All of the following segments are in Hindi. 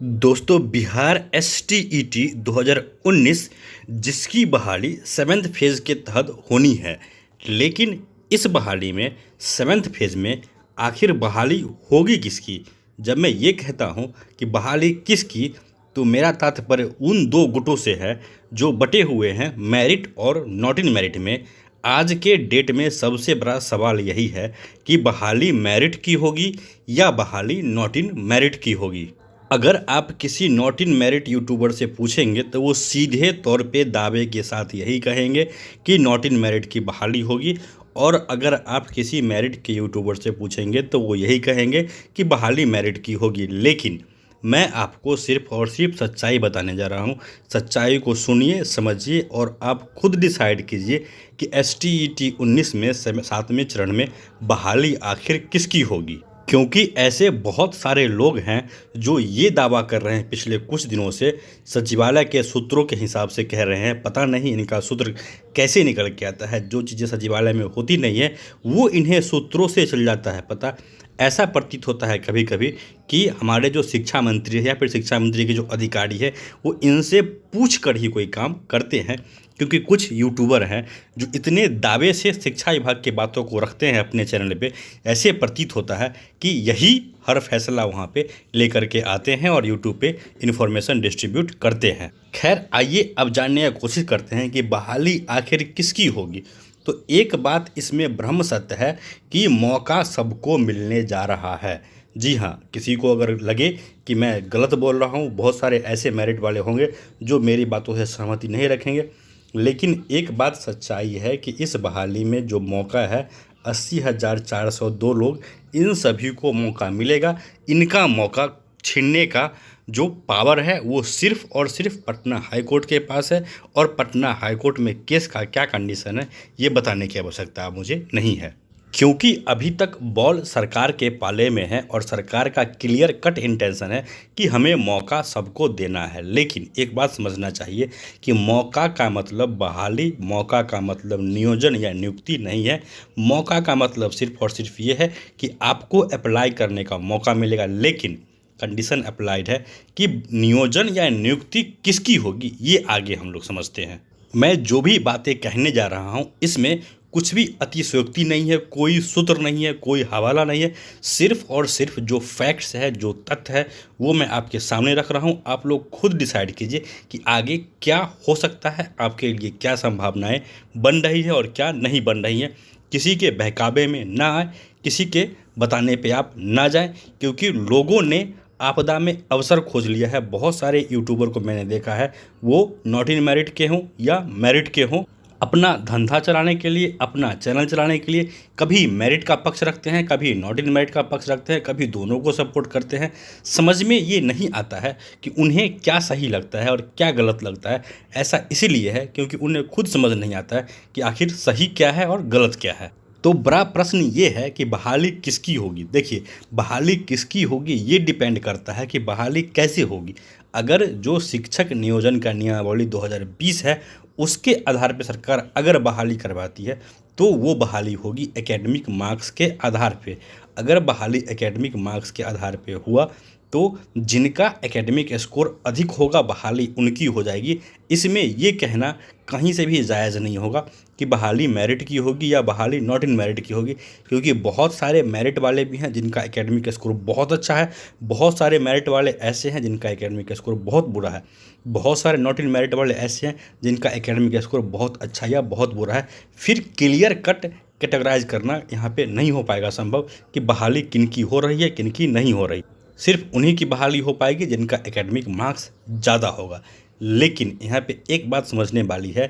दोस्तों, बिहार एसटीईटी 2019 जिसकी बहाली सेवेंथ फेज़ के तहत होनी है, लेकिन इस बहाली में सेवेंथ फेज़ में आखिर बहाली होगी किसकी? जब मैं ये कहता हूँ कि बहाली किसकी, तो मेरा तात्पर्य उन दो गुटों से है जो बटे हुए हैं मेरिट और नॉट इन मेरिट में। आज के डेट में सबसे बड़ा सवाल यही है कि बहाली मेरिट की होगी या बहाली नॉट इन मेरिट की होगी। अगर आप किसी नॉट इन मेरिट यूट्यूबर से पूछेंगे तो वो सीधे तौर पे दावे के साथ यही कहेंगे कि नॉट इन मेरिट की बहाली होगी, और अगर आप किसी मेरिट के यूट्यूबर से पूछेंगे तो वो यही कहेंगे कि बहाली मेरिट की होगी। लेकिन मैं आपको सिर्फ और सिर्फ सच्चाई बताने जा रहा हूँ। सच्चाई को सुनिए, समझिए और आप खुद डिसाइड कीजिए कि एसटीईटी 19 में 7वें चरण में बहाली आखिर किसकी होगी। क्योंकि ऐसे बहुत सारे लोग हैं जो ये दावा कर रहे हैं पिछले कुछ दिनों से, सचिवालय के सूत्रों के हिसाब से कह रहे हैं। पता नहीं इनका सूत्र कैसे निकल के आता है। जो चीज़ें सचिवालय में होती नहीं है वो इन्हें सूत्रों से चल जाता है पता। ऐसा प्रतीत होता है कभी कभी कि हमारे जो शिक्षा मंत्री है या फिर शिक्षा मंत्री के जो अधिकारी है वो इनसे पूछ कर ही कोई काम करते हैं। क्योंकि कुछ यूट्यूबर हैं जो इतने दावे से शिक्षा विभाग की बातों को रखते हैं अपने चैनल पे, ऐसे प्रतीत होता है कि यही हर फैसला वहाँ पे लेकर के आते हैं और यूट्यूब पे इन्फॉर्मेशन डिस्ट्रीब्यूट करते हैं। खैर, आइए अब जानने की कोशिश करते हैं कि बहाली आखिर किसकी होगी। तो एक बात इसमें ब्रह्म सत्य है कि मौका सबको मिलने जा रहा है। जी हाँ, किसी को अगर लगे कि मैं गलत बोल रहा हूँ, बहुत सारे ऐसे मेरिट वाले होंगे जो मेरी बातों से सहमति नहीं रखेंगे, लेकिन एक बात सच्चाई है कि इस बहाली में जो मौका है 80,402 लोग, इन सभी को मौका मिलेगा। इनका मौका छीनने का जो पावर है वो सिर्फ़ और सिर्फ पटना हाई कोर्ट के पास है, और पटना हाई कोर्ट में केस का क्या कंडीशन है ये बताने की आवश्यकता मुझे नहीं है। क्योंकि अभी तक बॉल सरकार के पाले में है और सरकार का क्लियर कट इंटेंशन है कि हमें मौका सबको देना है। लेकिन एक बात समझना चाहिए कि मौका का मतलब बहाली, मौका का मतलब नियोजन या नियुक्ति नहीं है। मौका का मतलब सिर्फ और सिर्फ ये है कि आपको अप्लाई करने का मौका मिलेगा, लेकिन कंडीशन अप्लाइड है कि नियोजन या नियुक्ति किसकी होगी ये आगे हम लोग समझते हैं। मैं जो भी बातें कहने जा रहा हूँ इसमें कुछ भी अतिशयोक्ति नहीं है, कोई सूत्र नहीं है, कोई हवाला नहीं है। सिर्फ और सिर्फ जो फैक्ट्स है, जो तथ्य है, वो मैं आपके सामने रख रहा हूँ। आप लोग खुद डिसाइड कीजिए कि आगे क्या हो सकता है, आपके लिए क्या संभावनाएं बन रही है और क्या नहीं बन रही हैं। किसी के बहकावे में ना आए, किसी के बताने पे आप ना जाएं, क्योंकि लोगों ने आपदा में अवसर खोज लिया है। बहुत सारे यूट्यूबर को मैंने देखा है, वो नॉट इन मेरिट के हों या मेरिट के हों, अपना धंधा चलाने के लिए, अपना चैनल चलाने के लिए कभी मेरिट का पक्ष रखते हैं, कभी नॉट इन मेरिट का पक्ष रखते हैं, कभी दोनों को सपोर्ट करते हैं। समझ में ये नहीं आता है कि उन्हें क्या सही लगता है और क्या गलत लगता है। ऐसा इसीलिए है क्योंकि उन्हें खुद समझ नहीं आता है कि आखिर सही क्या है और गलत क्या है। तो बड़ा प्रश्न ये है कि बहाली किसकी होगी। देखिए, बहाली किसकी होगी ये डिपेंड करता है कि बहाली कैसे होगी। अगर जो शिक्षक नियोजन का नियमावली 2020 है उसके आधार पर सरकार अगर बहाली करवाती है तो वो बहाली होगी एकेडमिक मार्क्स के आधार पे। अगर बहाली एकेडमिक मार्क्स के आधार पे हुआ तो जिनका एकेडमिक स्कोर अधिक होगा बहाली उनकी हो जाएगी। इसमें ये कहना कहीं से भी जायज़ नहीं होगा कि बहाली मेरिट की होगी या बहाली नॉट इन मेरिट की होगी, क्योंकि बहुत सारे मेरिट वाले भी हैं जिनका एकेडमिक स्कोर बहुत अच्छा है, बहुत सारे मेरिट वाले ऐसे हैं जिनका एकेडमिक स्कोर बहुत बुरा है, बहुत सारे नॉट इन मेरिट वाले ऐसे हैं जिनका एकेडमिक स्कोर बहुत अच्छा या बहुत बुरा है। फिर क्लियर कट कैटेगराइज करना यहाँ पे नहीं हो पाएगा संभव कि बहाली किनकी हो रही है किनकी नहीं हो रही। सिर्फ उन्हीं की बहाली हो पाएगी जिनका एकेडमिक मार्क्स ज़्यादा होगा। लेकिन यहाँ पे एक बात समझने वाली है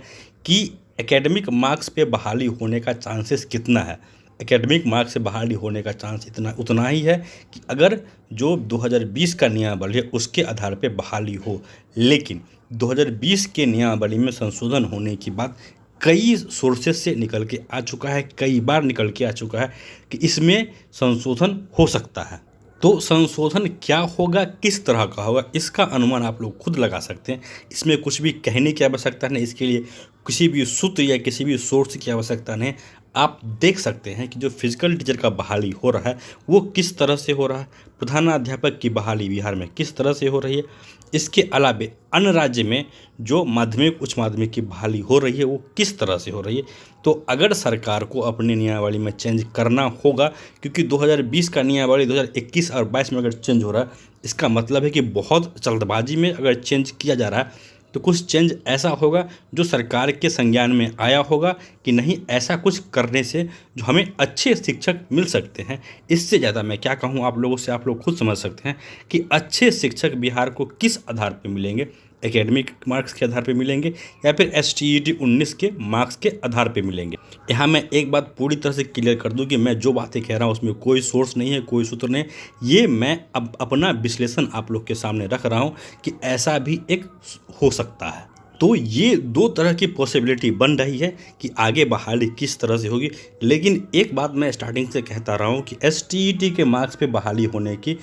कि एकेडमिक मार्क्स पे बहाली होने का चांसेस कितना है। एकेडमिक मार्क्स से बहाली होने का चांस उतना ही है कि अगर जो 2020 का नियमावली है उसके आधार पे बहाली हो। लेकिन 2020 के नियमावली में संशोधन होने की बात कई सोर्सेज से निकल के आ चुका है, कई बार निकल के आ चुका है कि इसमें संशोधन हो सकता है। तो संशोधन क्या होगा, किस तरह का होगा, इसका अनुमान आप लोग खुद लगा सकते हैं। इसमें कुछ भी कहने की आवश्यकता नहीं, इसके लिए किसी भी सूत्र या किसी भी सोर्स की आवश्यकता नहीं। आप देख सकते हैं कि जो फिजिकल टीचर का बहाली हो रहा है वो किस तरह से हो रहा है, प्रधानाध्यापक की बहाली बिहार में किस तरह से हो रही है। इसके अलावे अन्य राज्य में जो माध्यमिक उच्च माध्यमिक की बहाली हो रही है वो किस तरह से हो रही है। तो अगर सरकार को अपनी नियमावली में चेंज करना होगा, क्योंकि 2020 का नियमावली 2021 और 22 में अगर चेंज हो रहा है, इसका मतलब है कि बहुत जल्दबाजी में अगर चेंज किया जा रहा है तो कुछ चेंज ऐसा होगा जो सरकार के संज्ञान में आया होगा कि नहीं, ऐसा कुछ करने से जो हमें अच्छे शिक्षक मिल सकते हैं। इससे ज़्यादा मैं क्या कहूँ आप लोगों से, आप लोग खुद समझ सकते हैं कि अच्छे शिक्षक बिहार को किस आधार पर मिलेंगे, एकेडमिक मार्क्स के आधार पर मिलेंगे या फिर STET 19 के मार्क्स के आधार पर मिलेंगे। यहाँ मैं एक बात पूरी तरह से क्लियर कर दूँ कि मैं जो बातें कह रहा हूँ उसमें कोई सोर्स नहीं है, कोई सूत्र नहीं है। ये मैं अब अपना विश्लेषण आप लोग के सामने रख रहा हूँ कि ऐसा भी एक हो सकता है। तो ये दो तरह की पॉसिबिलिटी बन रही है कि आगे बहाली किस तरह से होगी। लेकिन एक बात मैं स्टार्टिंग से कहता रहा हूँ कि STET के मार्क्स पे बहाली होने की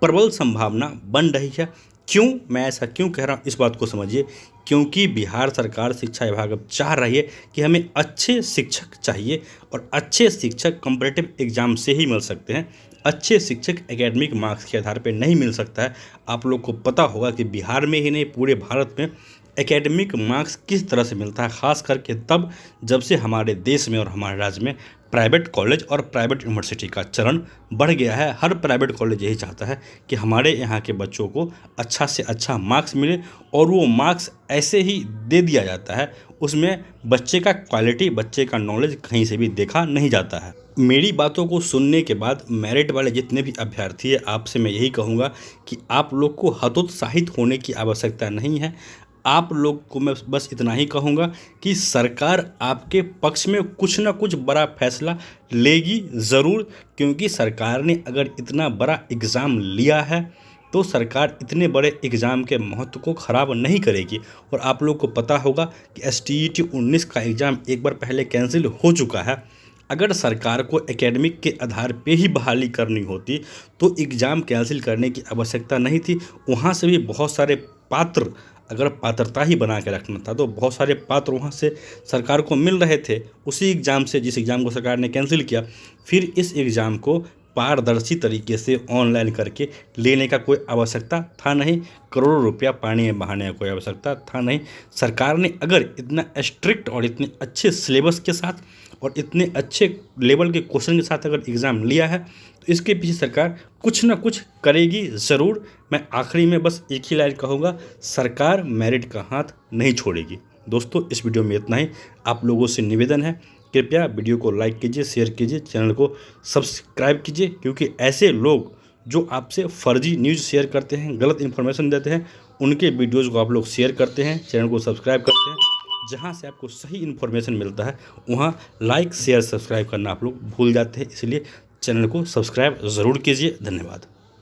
प्रबल संभावना बन रही है। क्यों मैं ऐसा क्यों कह रहा हूँ, इस बात को समझिए। क्योंकि बिहार सरकार शिक्षा विभाग अब चाह रही है कि हमें अच्छे शिक्षक चाहिए और अच्छे शिक्षक कॉम्पिटिटिव एग्जाम से ही मिल सकते हैं। अच्छे शिक्षक एकेडमिक मार्क्स के आधार पर नहीं मिल सकता है। आप लोग को पता होगा कि बिहार में ही नहीं पूरे भारत में एकेडमिक मार्क्स किस तरह से मिलता है, ख़ास करके तब जब से हमारे देश में और हमारे राज्य में प्राइवेट कॉलेज और प्राइवेट यूनिवर्सिटी का चलन बढ़ गया है। हर प्राइवेट कॉलेज यही चाहता है कि हमारे यहाँ के बच्चों को अच्छा से अच्छा मार्क्स मिले, और वो मार्क्स ऐसे ही दे दिया जाता है, उसमें बच्चे का क्वालिटी, बच्चे का नॉलेज कहीं से भी देखा नहीं जाता है। मेरी बातों को सुनने के बाद मेरिट वाले जितने भी अभ्यर्थी हैं, आपसे मैं यही कहूँगा कि आप लोग को हतोत्साहित होने की आवश्यकता नहीं है। आप लोग को मैं बस इतना ही कहूँगा कि सरकार आपके पक्ष में कुछ ना कुछ बड़ा फैसला लेगी ज़रूर, क्योंकि सरकार ने अगर इतना बड़ा एग्ज़ाम लिया है तो सरकार इतने बड़े एग्ज़ाम के महत्व को ख़राब नहीं करेगी। और आप लोग को पता होगा कि STET 19 का एग्ज़ाम एक बार पहले कैंसिल हो चुका है। अगर सरकार को एकेडमिक के आधार पे ही बहाली करनी होती तो एग्ज़ाम कैंसिल करने की आवश्यकता नहीं थी। वहाँ से भी बहुत सारे पात्र, अगर पात्रता ही बना के रखना था तो बहुत सारे पात्र वहाँ से सरकार को मिल रहे थे उसी एग्ज़ाम से, जिस एग्ज़ाम को सरकार ने कैंसिल किया। फिर इस एग्ज़ाम को पारदर्शी तरीके से ऑनलाइन करके लेने का कोई आवश्यकता था नहीं, करोड़ों रुपया पानी में बहाने का कोई आवश्यकता था नहीं। सरकार ने अगर इतना स्ट्रिक्ट और इतने अच्छे सिलेबस के साथ और इतने अच्छे लेवल के क्वेश्चन के साथ अगर एग्ज़ाम लिया है तो इसके पीछे सरकार कुछ ना कुछ करेगी ज़रूर। मैं आखिरी में बस एक ही लाइन कहूँगा, सरकार मेरिट का हाथ नहीं छोड़ेगी। दोस्तों, इस वीडियो में इतना ही। आप लोगों से निवेदन है, कृपया वीडियो को लाइक कीजिए, शेयर कीजिए, चैनल को सब्सक्राइब कीजिए, क्योंकि ऐसे लोग जो आपसे फर्जी न्यूज़ शेयर करते हैं, गलत इन्फॉर्मेशन देते हैं, उनके वीडियोज़ को आप लोग शेयर करते हैं, चैनल को सब्सक्राइब करते हैं। जहाँ से आपको सही इन्फॉर्मेशन मिलता है वहाँ लाइक शेयर सब्सक्राइब करना आप लोग भूल जाते हैं, इसलिए चैनल को सब्सक्राइब ज़रूर कीजिए। धन्यवाद।